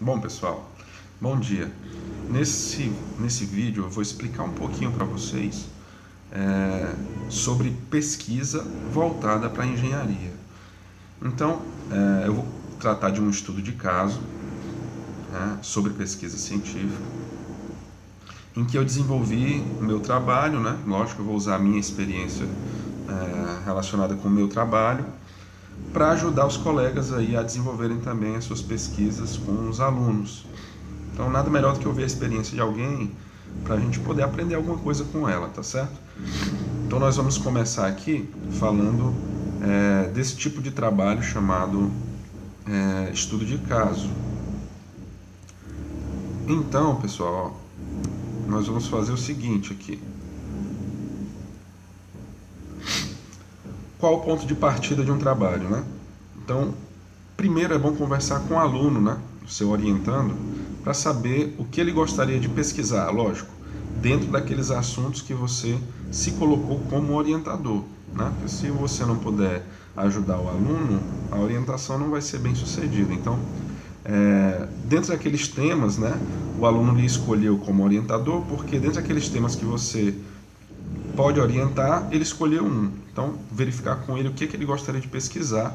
Bom, pessoal, bom dia. Nesse vídeo eu vou explicar um pouquinho para vocês sobre pesquisa voltada para a engenharia. Então, eu vou tratar de um estudo de caso sobre pesquisa científica, em que eu desenvolvi o meu trabalho, né? Lógico, eu vou usar a minha experiência relacionada com o meu trabalho, para ajudar os colegas aí a desenvolverem também as suas pesquisas com os alunos. Então, nada melhor do que ouvir a experiência de alguém para a gente poder aprender alguma coisa com ela, tá certo? Então, nós vamos começar aqui falando desse tipo de trabalho chamado estudo de caso. Então, pessoal, nós vamos fazer o seguinte aqui. Qual o ponto de partida de um trabalho, né? Então, primeiro é bom conversar com o aluno, né? O seu orientando, para saber o que ele gostaria de pesquisar, lógico, dentro daqueles assuntos que você se colocou como orientador, né? Porque se você não puder ajudar o aluno, a orientação não vai ser bem sucedida. Então, dentro daqueles temas, né? O aluno lhe escolheu como orientador, porque dentro daqueles temas que você pode orientar, ele escolheu um. Então, verificar com ele o que ele gostaria de pesquisar,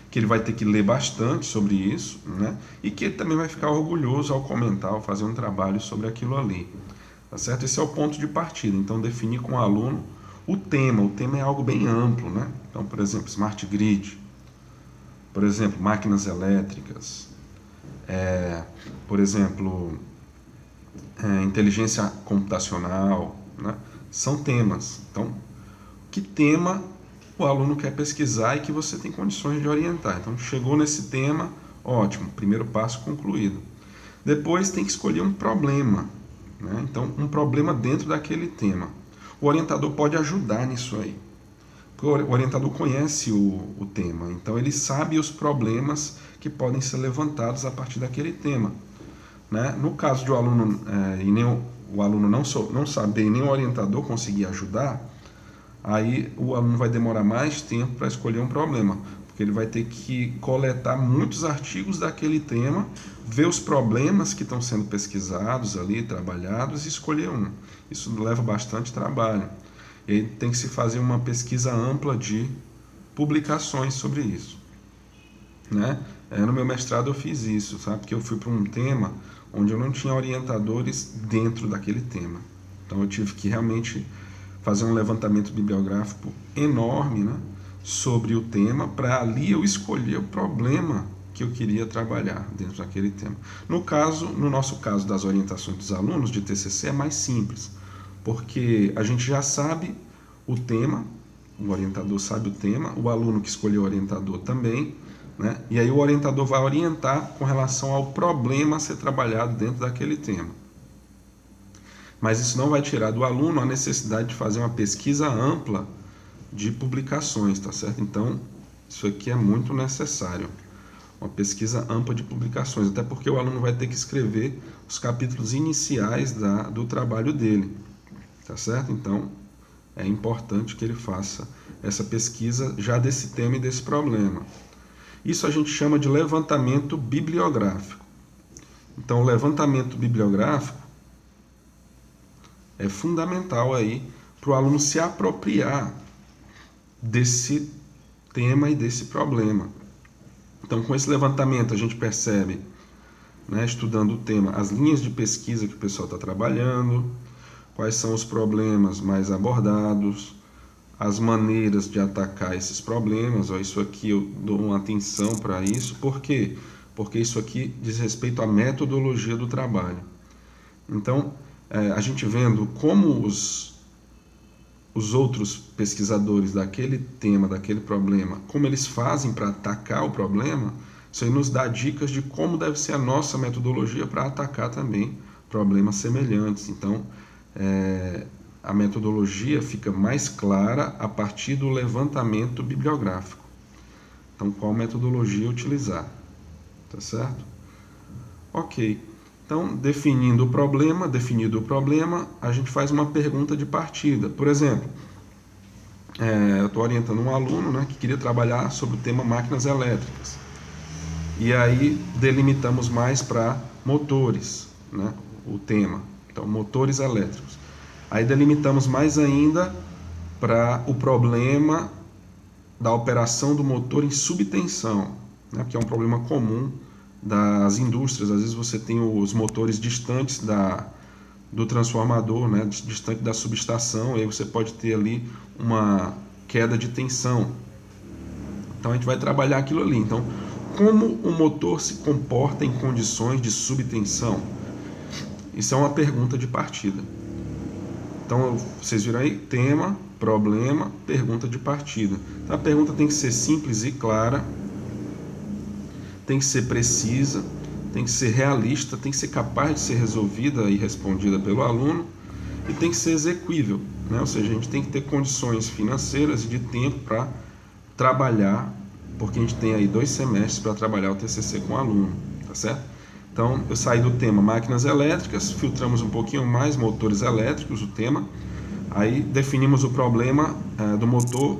que ele vai ter que ler bastante sobre isso, né? E que ele também vai ficar orgulhoso ao comentar, ao fazer um trabalho sobre aquilo ali. Tá certo? Esse é o ponto de partida. Então, definir com o aluno o tema. O tema é algo bem amplo, né? Então, por exemplo, Smart Grid, por exemplo, máquinas elétricas, por exemplo, inteligência computacional, né? São temas. Então, que tema o aluno quer pesquisar e que você tem condições de orientar? Então, chegou nesse tema, ótimo, primeiro passo concluído. Depois tem que escolher um problema, né? Então, um problema dentro daquele tema. O orientador pode ajudar nisso aí. Porque o orientador conhece o tema, então ele sabe os problemas que podem ser levantados a partir daquele tema, né? No caso de o aluno o aluno não saber e nem o orientador conseguir ajudar, aí o aluno vai demorar mais tempo para escolher um problema, porque ele vai ter que coletar muitos artigos daquele tema, ver os problemas que estão sendo pesquisados ali, trabalhados, e escolher um. Isso leva bastante trabalho. E aí tem que se fazer uma pesquisa ampla de publicações sobre isso, né? No meu mestrado eu fiz isso, sabe? Porque eu fui para um tema onde eu não tinha orientadores dentro daquele tema. Então eu tive que realmente fazer um levantamento bibliográfico enorme, né, sobre o tema, para ali eu escolher o problema que eu queria trabalhar dentro daquele tema. No nosso caso das orientações dos alunos de TCC é mais simples, porque a gente já sabe o tema, o orientador sabe o tema, o aluno que escolheu o orientador também, né? E aí o orientador vai orientar com relação ao problema a ser trabalhado dentro daquele tema. Mas isso não vai tirar do aluno a necessidade de fazer uma pesquisa ampla de publicações, tá certo? Então, isso aqui é muito necessário, uma pesquisa ampla de publicações, até porque o aluno vai ter que escrever os capítulos iniciais do trabalho dele, tá certo? Então, é importante que ele faça essa pesquisa já desse tema e desse problema. Isso a gente chama de levantamento bibliográfico. Então, o levantamento bibliográfico é fundamental aí para o aluno se apropriar desse tema e desse problema. Então, com esse levantamento a gente percebe, né, estudando o tema, as linhas de pesquisa que o pessoal está trabalhando, quais são os problemas mais abordados, as maneiras de atacar esses problemas. Isso aqui eu dou uma atenção para isso. Por quê? Porque isso aqui diz respeito à metodologia do trabalho. Então, a gente vendo como os outros pesquisadores daquele tema, daquele problema, como eles fazem para atacar o problema, isso aí nos dá dicas de como deve ser a nossa metodologia para atacar também problemas semelhantes. Então, a metodologia fica mais clara a partir do levantamento bibliográfico. Então, qual metodologia utilizar? Tá certo? Ok. Então, definido o problema, a gente faz uma pergunta de partida. Por exemplo, eu estou orientando um aluno, né, que queria trabalhar sobre o tema máquinas elétricas. E aí delimitamos mais para motores, né? O tema. Então, motores elétricos. Aí delimitamos mais ainda para o problema da operação do motor em subtensão, né? Que é um problema comum das indústrias. Às vezes você tem os motores distantes do transformador, né? Distante da subestação, e aí você pode ter ali uma queda de tensão. Então a gente vai trabalhar aquilo ali. Então, como o motor se comporta em condições de subtensão? Isso é uma pergunta de partida. Então, vocês viram aí, tema, problema, pergunta de partida. Então, a pergunta tem que ser simples e clara, tem que ser precisa, tem que ser realista, tem que ser capaz de ser resolvida e respondida pelo aluno, e tem que ser execuível, né? Ou seja, a gente tem que ter condições financeiras e de tempo para trabalhar, porque a gente tem aí 2 semestres para trabalhar o TCC com o aluno, tá certo? Então, eu saí do tema máquinas elétricas, filtramos um pouquinho mais motores elétricos, o tema, aí definimos o problema do motor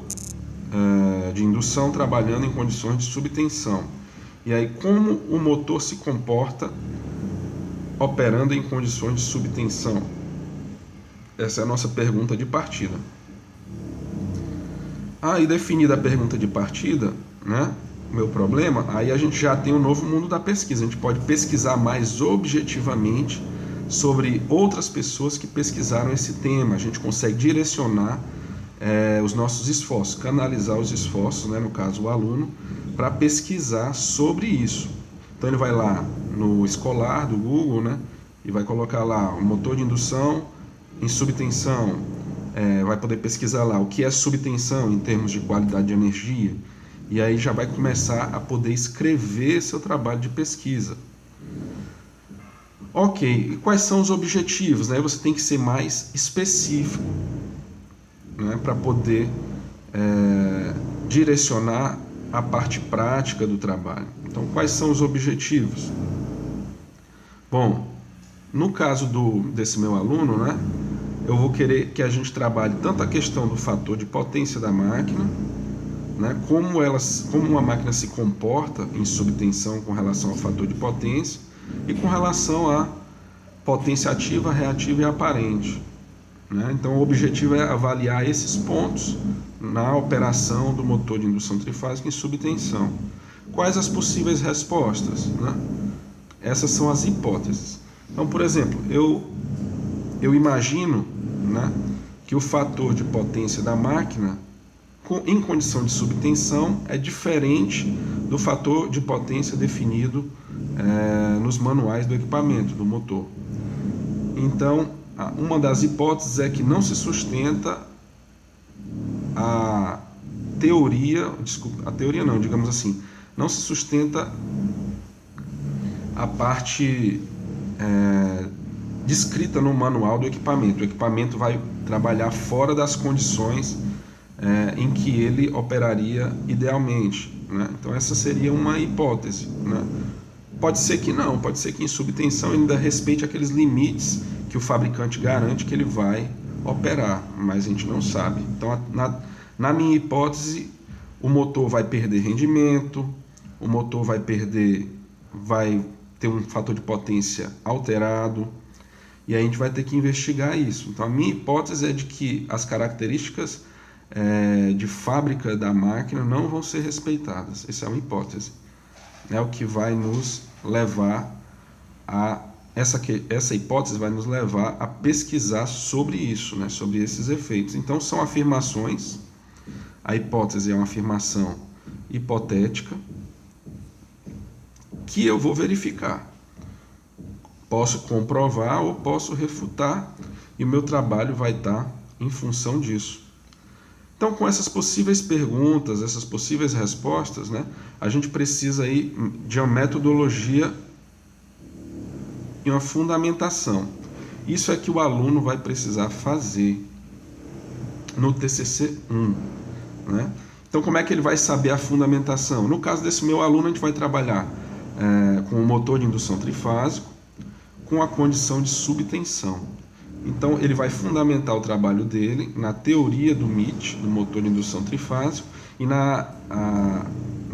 de indução trabalhando em condições de subtensão. E aí, como o motor se comporta operando em condições de subtensão? Essa é a nossa pergunta de partida. Aí, definida a pergunta de partida, né? Meu problema, aí a gente já tem um novo mundo da pesquisa. A gente pode pesquisar mais objetivamente sobre outras pessoas que pesquisaram esse tema. A gente consegue direcionar os nossos esforços, canalizar os esforços, né, no caso o aluno, para pesquisar sobre isso. Então ele vai lá no escolar do Google, né, e vai colocar lá o motor de indução em subtensão, vai poder pesquisar lá o que é subtensão em termos de qualidade de energia. E aí já vai começar a poder escrever seu trabalho de pesquisa. Ok, e quais são os objetivos? Né? Você tem que ser mais específico, né? Para poder direcionar a parte prática do trabalho. Então, quais são os objetivos? Bom, no caso desse meu aluno, né? Eu vou querer que a gente trabalhe tanto a questão do fator de potência da máquina, né, como uma máquina se comporta em subtensão com relação ao fator de potência e com relação à potência ativa, reativa e aparente, né? Então o objetivo é avaliar esses pontos na operação do motor de indução trifásica em subtensão. Quais as possíveis respostas, né? Essas são as hipóteses. Então, por exemplo, eu imagino, né, que o fator de potência da máquina em condição de subtensão é diferente do fator de potência definido nos manuais do equipamento, do motor. Então, uma das hipóteses é que não se sustenta a teoria não, digamos assim, não se sustenta a parte descrita no manual do equipamento. O equipamento vai trabalhar fora das condições em que ele operaria idealmente, né? Então essa seria uma hipótese, né? Pode ser que não, pode ser que em subtensão ele ainda respeite aqueles limites que o fabricante garante que ele vai operar, mas a gente não sabe. Então na minha hipótese, o motor vai perder rendimento, o motor vai ter um fator de potência alterado, e a gente vai ter que investigar isso. Então a minha hipótese é de que as características de fábrica da máquina não vão ser respeitadas. Essa é uma hipótese. É o que vai nos levar a... Essa hipótese vai nos levar a pesquisar sobre isso, né? Sobre esses efeitos. Então são afirmações. A hipótese é uma afirmação hipotética que eu vou verificar. Posso comprovar ou posso refutar, e o meu trabalho vai estar em função disso. Então, com essas possíveis perguntas, essas possíveis respostas, né, a gente precisa aí de uma metodologia e uma fundamentação. Isso é que o aluno vai precisar fazer no TCC 1, né? Então, como é que ele vai saber a fundamentação? No caso desse meu aluno, a gente vai trabalhar com o motor de indução trifásico, com a condição de subtensão. Então, ele vai fundamentar o trabalho dele na teoria do MIT, do motor de indução trifásico, e na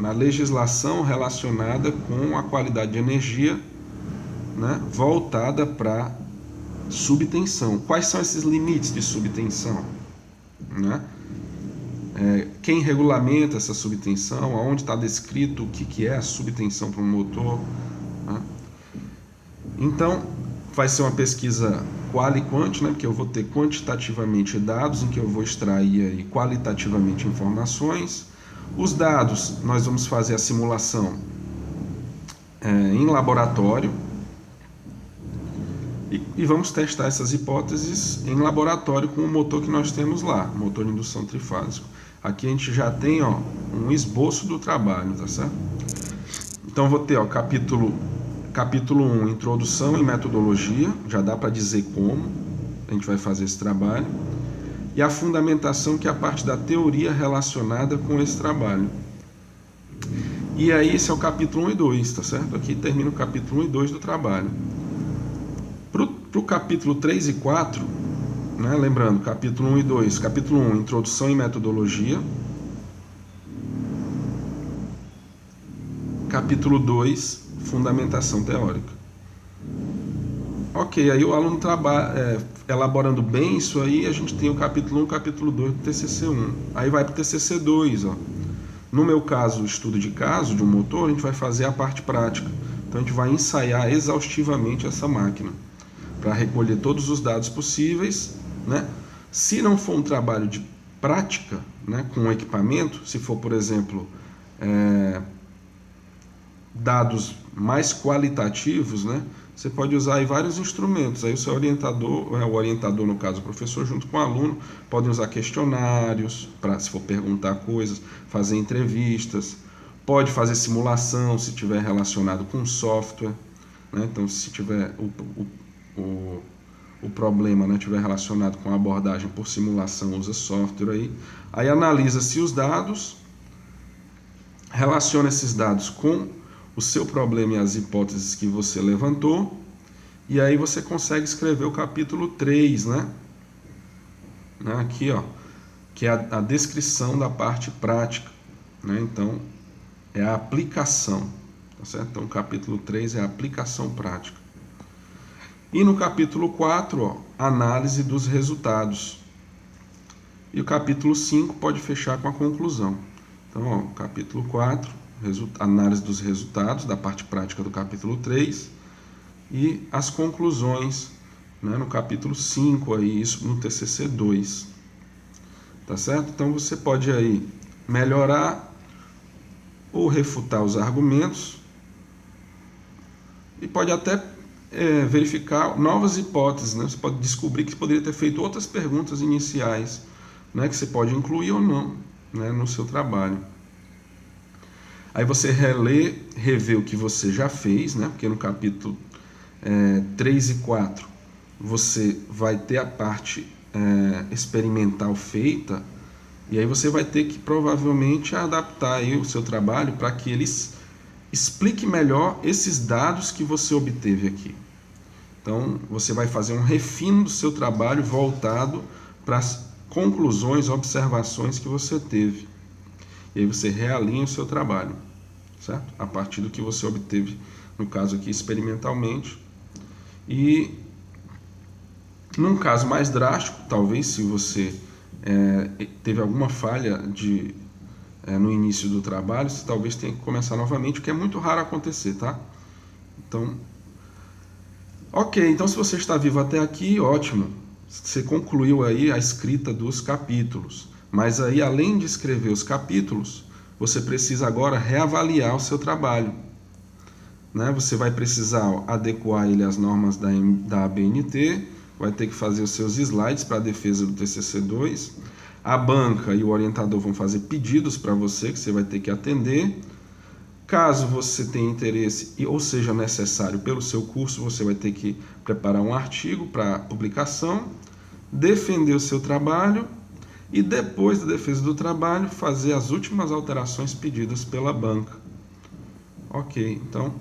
na legislação relacionada com a qualidade de energia, né, voltada para subtensão. Quais são esses limites de subtensão? Né? Quem regulamenta essa subtensão? Aonde está descrito o que é a subtensão para um motor? Né? Então, vai ser uma pesquisa qual e quant, né? Porque eu vou ter quantitativamente dados em que eu vou extrair aí qualitativamente informações. Os dados, nós vamos fazer a simulação em laboratório e vamos testar essas hipóteses em laboratório com o motor que nós temos lá, motor de indução trifásico. Aqui a gente já tem um esboço do trabalho, tá certo? Então eu vou ter capítulo 1, introdução e metodologia, já dá para dizer como a gente vai fazer esse trabalho. E a fundamentação, que é a parte da teoria relacionada com esse trabalho. E aí esse é o capítulo 1 e 2, tá certo? Aqui termina o capítulo 1 e 2 do trabalho. Para o capítulo 3 e 4, né, lembrando, capítulo 1 e 2, capítulo 1, introdução e metodologia. Capítulo 2, fundamentação teórica. Ok, aí o aluno trabalha, elaborando bem isso aí, a gente tem o capítulo 1 e o capítulo 2 do TCC 1. Aí vai para o TCC 2, ó. No meu caso, o estudo de caso de um motor, a gente vai fazer a parte prática. Então a gente vai ensaiar exaustivamente essa máquina, para recolher todos os dados possíveis, né? Se não for um trabalho de prática, né, com o equipamento, se for, por exemplo, dados mais qualitativos, né, você pode usar aí vários instrumentos. Aí o seu orientador, no caso o professor, junto com o aluno, podem usar questionários, para, se for perguntar coisas, fazer entrevistas, pode fazer simulação, se tiver relacionado com software, né? Então, se tiver o problema, né, tiver relacionado com a abordagem por simulação, usa software aí analisa-se os dados, relaciona esses dados com o seu problema e as hipóteses que você levantou, e aí você consegue escrever o capítulo 3, né? Aqui, ó, que é a descrição da parte prática, né? Então, é a aplicação, tá certo? Então, o capítulo 3 é a aplicação prática. E no capítulo 4, ó, análise dos resultados. E o capítulo 5 pode fechar com a conclusão. Então, ó, capítulo 4, análise dos resultados da parte prática do capítulo 3 e as conclusões, né, no capítulo 5, aí, isso no TCC 2. Tá certo? Então, você pode aí melhorar ou refutar os argumentos e pode até verificar novas hipóteses, né? Você pode descobrir que poderia ter feito outras perguntas iniciais, né, que você pode incluir ou não, né, no seu trabalho. Aí você revê o que você já fez, né, porque no capítulo 3 e 4 você vai ter a parte experimental feita, e aí você vai ter que provavelmente adaptar aí o seu trabalho para que eles explique melhor esses dados que você obteve aqui. Então, você vai fazer um refino do seu trabalho voltado para as conclusões, observações que você teve. E aí você realinha o seu trabalho, certo? A partir do que você obteve, no caso aqui, experimentalmente. E, num caso mais drástico, talvez, se você teve alguma falha no início do trabalho, você talvez tenha que começar novamente, o que é muito raro acontecer, tá? Então, ok, então se você está vivo até aqui, ótimo, você concluiu aí a escrita dos capítulos, mas aí, além de escrever os capítulos, você precisa agora reavaliar o seu trabalho, né? Você vai precisar adequar ele às normas da ABNT, vai ter que fazer os seus slides para a defesa do TCC2, a banca e o orientador vão fazer pedidos para você, que você vai ter que atender. Caso você tenha interesse ou seja necessário pelo seu curso, você vai ter que preparar um artigo para publicação, defender o seu trabalho e, depois da defesa do trabalho, fazer as últimas alterações pedidas pela banca. Ok, então,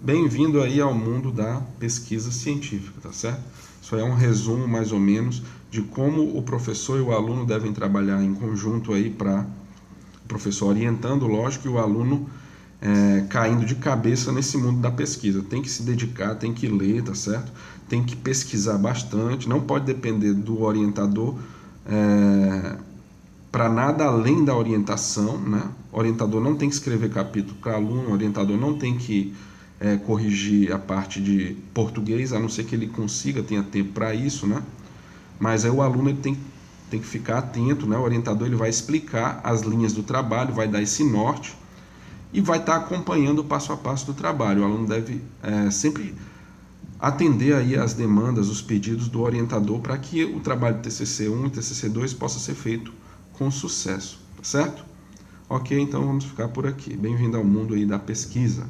bem-vindo aí ao mundo da pesquisa científica, tá certo? Isso aí é um resumo, mais ou menos, de como o professor e o aluno devem trabalhar em conjunto aí para O professor orientando, lógico, e o aluno caindo de cabeça nesse mundo da pesquisa. Tem que se dedicar, tem que ler, tá certo? Tem que pesquisar bastante, não pode depender do orientador para nada além da orientação, né? O orientador não tem que escrever capítulo para aluno, o orientador não tem que corrigir a parte de português, a não ser que ele consiga, tenha tempo para isso, né? Mas aí o aluno ele tem que ficar atento, né? O orientador ele vai explicar as linhas do trabalho, vai dar esse norte e vai estar acompanhando o passo a passo do trabalho. O aluno deve sempre atender aí as demandas, os pedidos do orientador para que o trabalho TCC1 e TCC2 possa ser feito com sucesso, tá certo? Ok, então vamos ficar por aqui. Bem-vindo ao mundo aí da pesquisa.